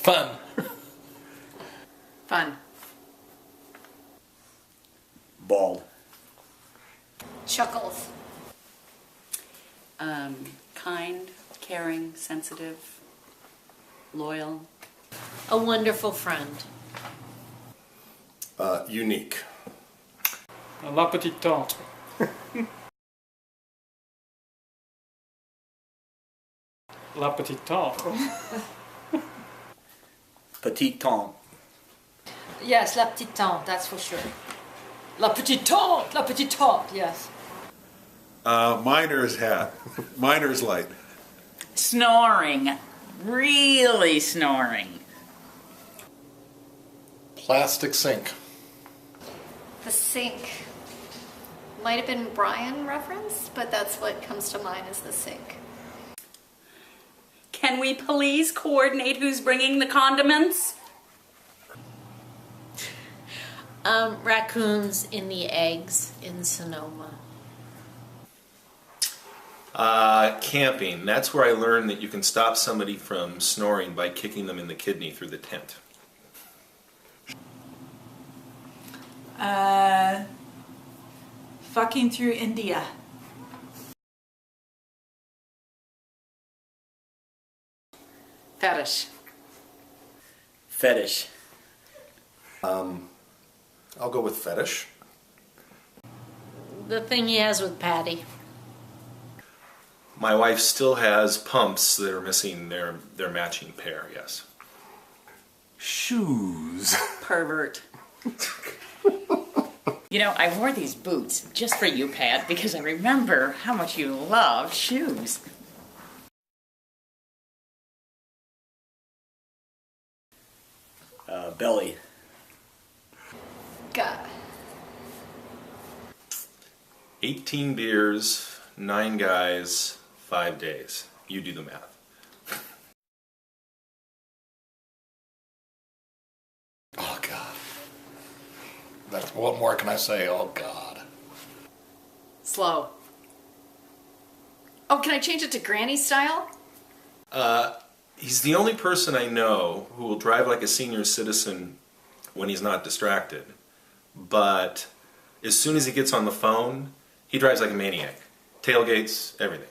Fun. Fun. Bald. Chuckles. Kind, caring, sensitive, loyal. A wonderful friend. Unique. La petite tante. La petite tante. Petite tante. Yes, la petite tante, that's for sure. La petite tante, yes. Miner's hat. Miner's light. Snoring. Really snoring. Plastic sink. The sink. Might have been Brian reference, but that's what comes to mind is the sink. Can we please coordinate who's bringing the condiments? Raccoons in the eggs in Sonoma. Camping. That's where I learned that you can stop somebody from snoring by kicking them in the kidney through the tent. Fucking through India. Fetish. Fetish. I'll go with fetish. The thing he has with Patty. My wife still has pumps that are missing their matching pair, yes. Shoes. Pervert. You know, I wore these boots just for you, Pat, because I remember how much you love shoes. Belly. God. 18 beers, 9 guys, 5 days. You do the math. Oh, God. That's, what more can I say? Oh, God. Slow. Oh, can I change it to granny style? He's the only person I know who will drive like a senior citizen when he's not distracted. But as soon as he gets on the phone, he drives like a maniac. Tailgates, everything.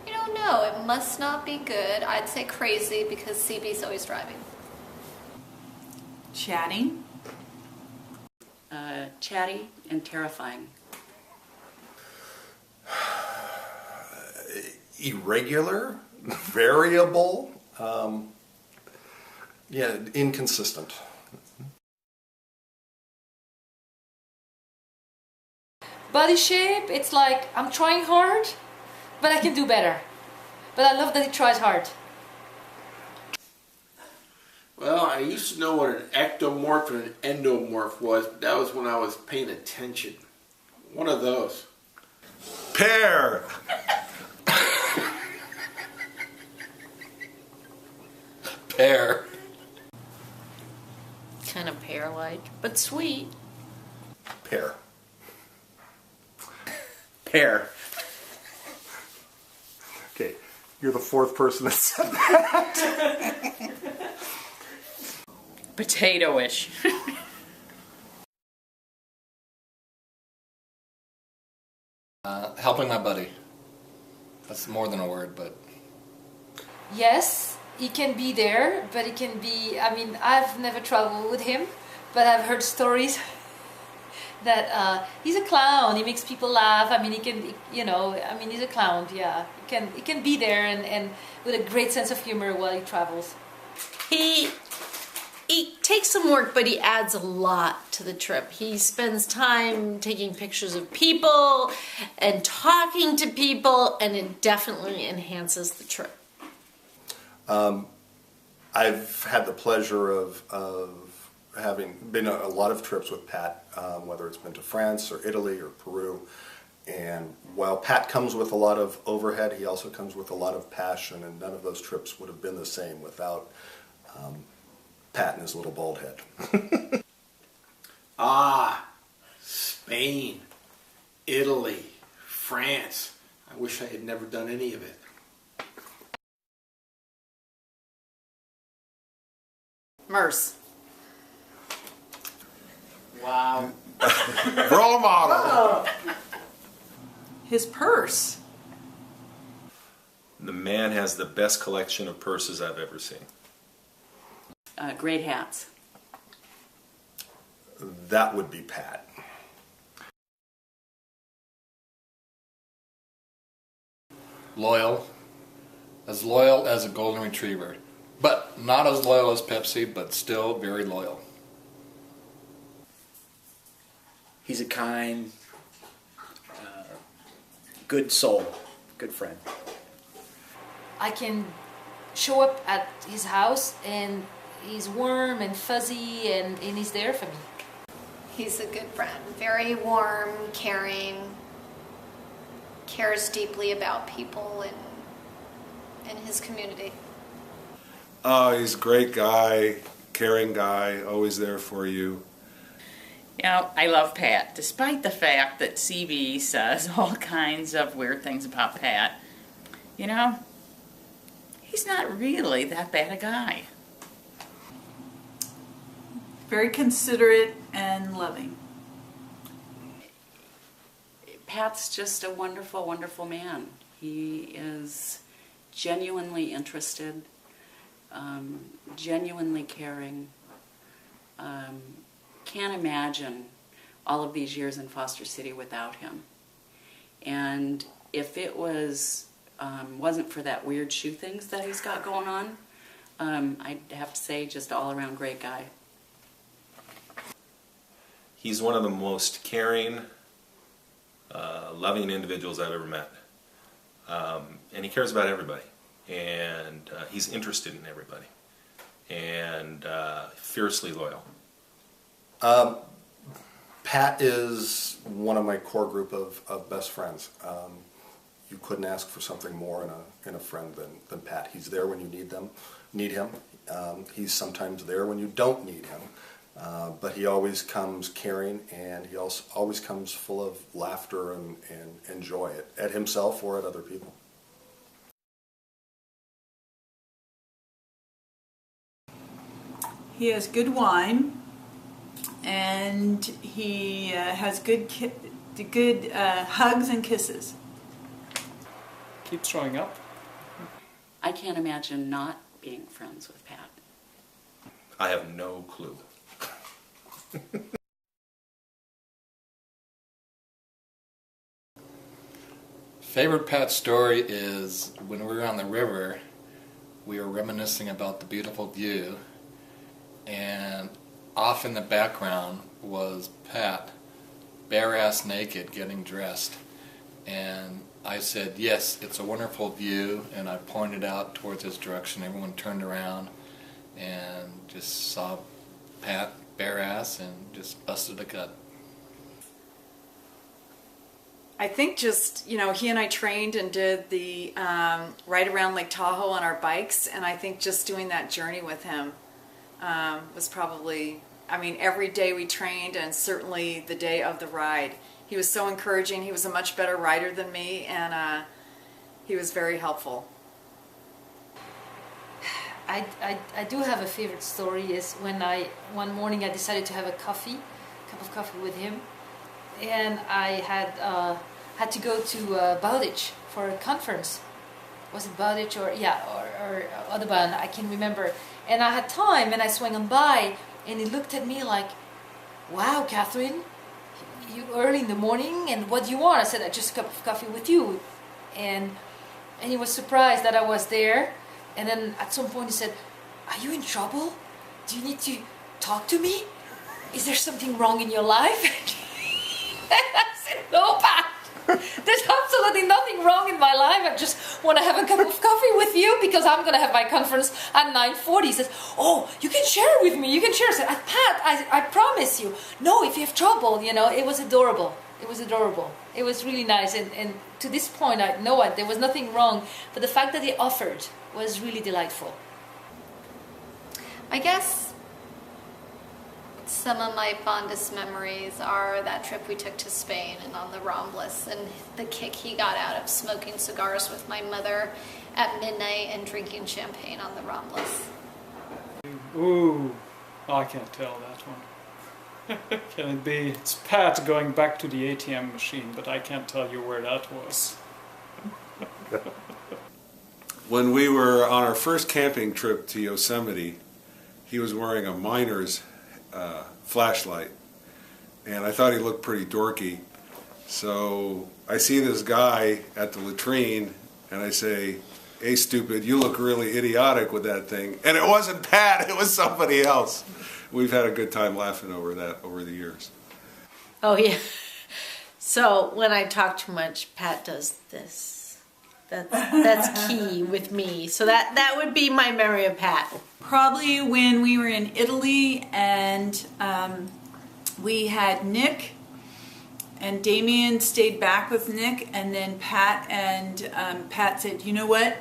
You don't know. It must not be good. I'd say crazy because CB's always driving. Chatting. Chatty and terrifying. Irregular. Variable. Inconsistent. Body shape, it's like I'm trying hard, but I can do better. But I love that he tries hard. Well, I used to know what an ectomorph and an endomorph was, but that was when I was paying attention. One of those. Pear. Pear. Kind of pear-like, but sweet. Pear. Pear. Okay, you're the fourth person that said that. Potato-ish. Helping my buddy. That's more than a word, but... Yes, he can be there, but he can be, I mean, I've never traveled with him, but I've heard stories that he's a clown. He makes people laugh. I mean, he can, you know, I mean, he's a clown, yeah. He can be there and with a great sense of humor while he travels. He takes some work, but he adds a lot to the trip. He spends time taking pictures of people and talking to people, and it definitely enhances the trip. I've had the pleasure of having been on a lot of trips with Pat, whether it's been to France or Italy or Peru. And while Pat comes with a lot of overhead, he also comes with a lot of passion, and none of those trips would have been the same without Pat and his little bald head. Spain, Italy, France. I wish I had never done any of it. Merce. Wow. Role model. His purse. The man has the best collection of purses I've ever seen. Great hats. That would be Pat. Loyal as a golden retriever, but not as loyal as Pepsi, but still very loyal. He's a kind, good soul, good friend. I can show up at his house and he's warm and fuzzy and he's there for me. He's a good friend. Very warm, caring, cares deeply about people and his community. Oh, he's a great guy, caring guy, always there for you. You know, I love Pat, despite the fact that CB says all kinds of weird things about Pat. You know, he's not really that bad a guy. Very considerate and loving. Pat's just a wonderful, wonderful man. He is genuinely interested, genuinely caring. Can't imagine all of these years in Foster City without him. And if it wasn't for that weird shoe things that he's got going on, I'd have to say just all around great guy. He's one of the most caring, loving individuals I've ever met. And he cares about everybody. And he's interested in everybody. And fiercely loyal. Pat is one of my core group of best friends. You couldn't ask for something more in a friend than Pat. He's there when you need him. He's sometimes there when you don't need him. But he always comes caring, and he also always comes full of laughter and joy at himself or at other people. He has good wine, and he has good hugs and kisses. Keeps showing up. I can't imagine not being friends with Pat. I have no clue. Favorite Pat story is when we were on the river, we were reminiscing about the beautiful view, and off in the background was Pat, bare-ass naked, getting dressed. And I said, yes, it's a wonderful view, and I pointed out towards his direction. Everyone turned around and just saw Pat bare ass and just busted a gut. I think just, he and I trained and did the ride around Lake Tahoe on our bikes, and I think just doing that journey with him was probably, every day we trained, and certainly the day of the ride. He was so encouraging. He was a much better rider than me, and he was very helpful. I do have a favorite story. Is when one morning I decided to have a cup of coffee with him, and I had to go to Bowditch for a conference. Was it Bowditch or Audubon? I can't remember. And I had time, and I swung on by, and he looked at me like, "Wow, Catherine, you early in the morning, and what do you want?" I said, "I just a cup of coffee with you," and he was surprised that I was there. And then at some point he said, "Are you in trouble? Do you need to talk to me? Is there something wrong in your life?" And I said, "No, Pat. There's absolutely nothing wrong in my life. I just want to have a cup of coffee with you because I'm going to have my conference at 9:40. He says, "Oh, you can share it with me. You can share." I said, "Pat, I promise you. No, if you have trouble, it was adorable. It was adorable. It was really nice. And to this point, I know there was nothing wrong. But the fact that he offered was really delightful. I guess some of my fondest memories are that trip we took to Spain and on the Ramblas, and the kick he got out of smoking cigars with my mother at midnight and drinking champagne on the Ramblas. Ooh. Oh, I can't tell that one. Can it be? It's Pat going back to the ATM machine, but I can't tell you where that was. When we were on our first camping trip to Yosemite, he was wearing a miner's flashlight, and I thought he looked pretty dorky. So I see this guy at the latrine, and I say, "Hey, stupid, you look really idiotic with that thing." And it wasn't Pat, it was somebody else. We've had a good time laughing over that over the years. Oh, yeah. So when I talk too much, Pat does this. That's key with me. So that would be my memory of Pat. Probably when we were in Italy and we had Nick and Damien stayed back with Nick, and then Pat said, "You know what?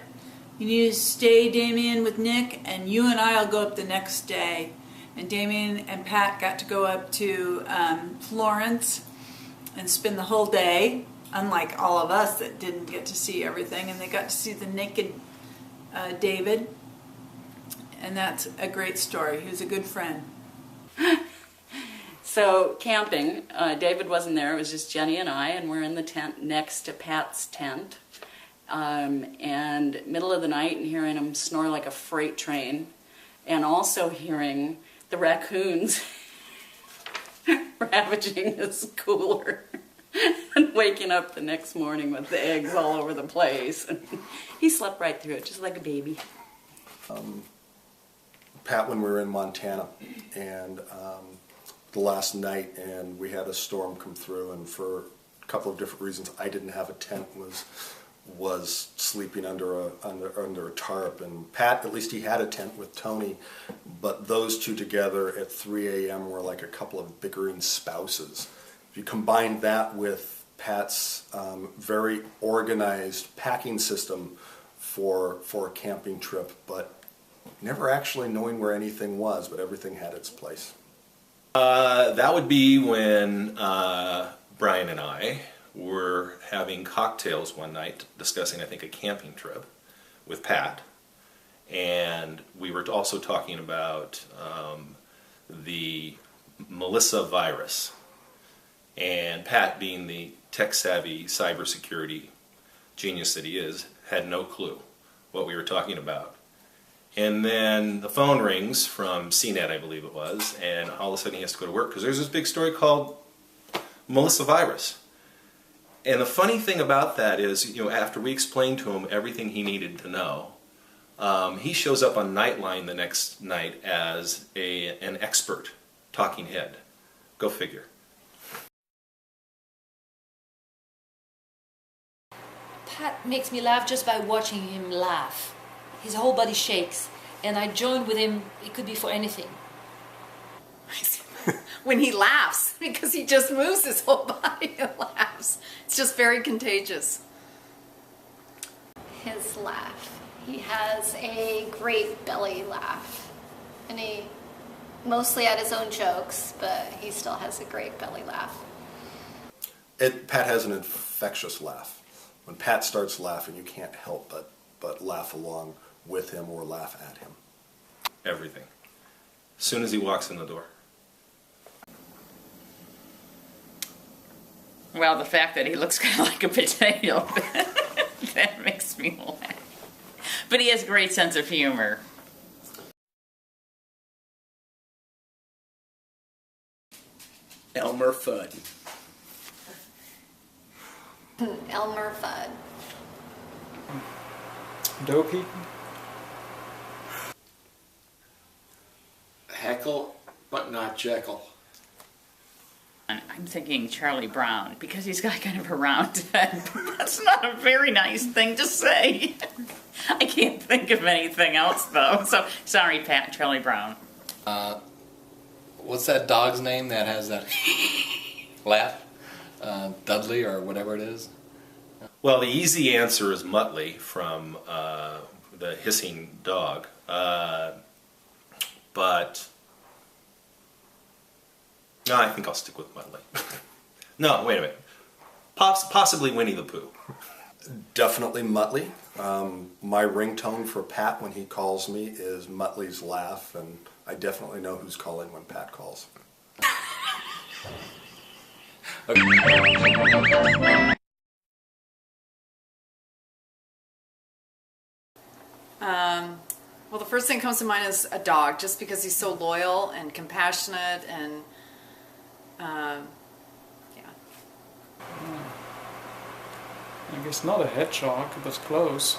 You need to stay, Damien, with Nick, and you and I'll go up the next day." And Damien and Pat got to go up to Florence and spend the whole day, unlike all of us that didn't get to see everything, and they got to see the naked David, and that's a great story. He was a good friend. So camping, David wasn't there, it was just Jenny and I, and we're in the tent next to Pat's tent, and middle of the night and hearing him snore like a freight train, and also hearing the raccoons ravaging his cooler and waking up the next morning with the eggs all over the place. And he slept right through it, just like a baby. Pat, when we were in Montana, and the last night, and we had a storm come through, and for a couple of different reasons, I didn't have a tent, was sleeping under a tarp, and Pat, at least he had a tent with Tony, but those two together at 3 a.m. were like a couple of bickering spouses. If you combine that with Pat's very organized packing system for a camping trip, but never actually knowing where anything was, but everything had its place. That would be when Brian and I were having cocktails one night discussing, I think, a camping trip with Pat. And we were also talking about the Melissa virus. And Pat, being the tech-savvy cybersecurity genius that he is, had no clue what we were talking about. And then the phone rings from CNET, I believe it was, and all of a sudden he has to go to work because there's this big story called Melissa virus. And the funny thing about that is, you know, after we explained to him everything he needed to know, he shows up on Nightline the next night as an expert talking head. Go figure. Pat makes me laugh just by watching him laugh. His whole body shakes, and I join with him. It could be for anything. When he laughs, because he just moves his whole body and laughs. It's just very contagious. His laugh. He has a great belly laugh. And he mostly at his own jokes, but he still has a great belly laugh. Pat has an infectious laugh. When Pat starts laughing, you can't help but laugh along with him or laugh at him. Everything. As soon as he walks in the door. Well, the fact that he looks kind of like a potato, that makes me laugh. But he has a great sense of humor. Elmer Fudd. Elmer Fudd. Dopey? Heckle, but not Jekyll. I'm thinking Charlie Brown, because he's got kind of a round head. That's not a very nice thing to say. I can't think of anything else, though. So, sorry, Pat, Charlie Brown. What's that dog's name that has that laugh? Dudley or whatever it is? Well, the easy answer is Muttley from the hissing dog. But no, I think I'll stick with Muttley. No, wait a minute. Possibly Winnie the Pooh. Definitely Muttley. My ringtone for Pat when he calls me is Muttley's laugh, and I definitely know who's calling when Pat calls. Well, the first thing that comes to mind is a dog, just because he's so loyal and compassionate, and yeah. I guess not a hedgehog, but close.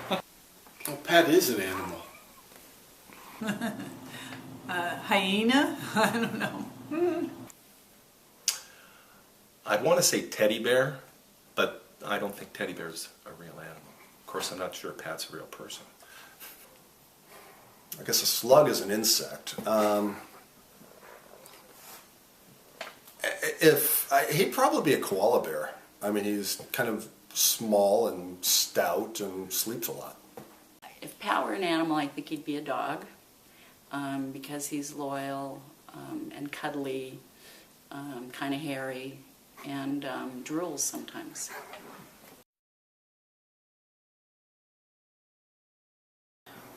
Well, Pat is an animal. Hyena? I don't know. I'd want to say teddy bear, but I don't think teddy bear's a real animal. Of course, I'm not sure Pat's a real person. I guess a slug is an insect. He'd probably be a koala bear. I mean, he's kind of small and stout and sleeps a lot. If Pat were an animal, I think he'd be a dog, because he's loyal and cuddly, kind of hairy, and drools sometimes.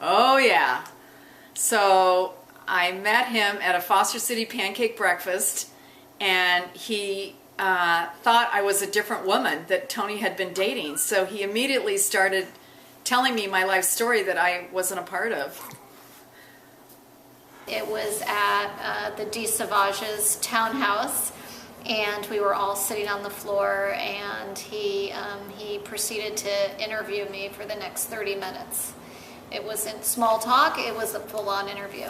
Oh yeah. So I met him at a Foster City pancake breakfast, and he thought I was a different woman that Tony had been dating. So he immediately started telling me my life story that I wasn't a part of. It was at the De Savage's townhouse, and we were all sitting on the floor, and he proceeded to interview me for the next 30 minutes. It wasn't small talk, it was a full-on interview.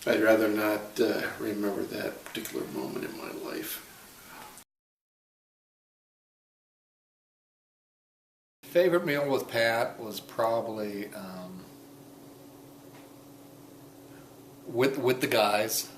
I'd rather not remember that particular moment in my life. Favorite meal with Pat was probably with the guys.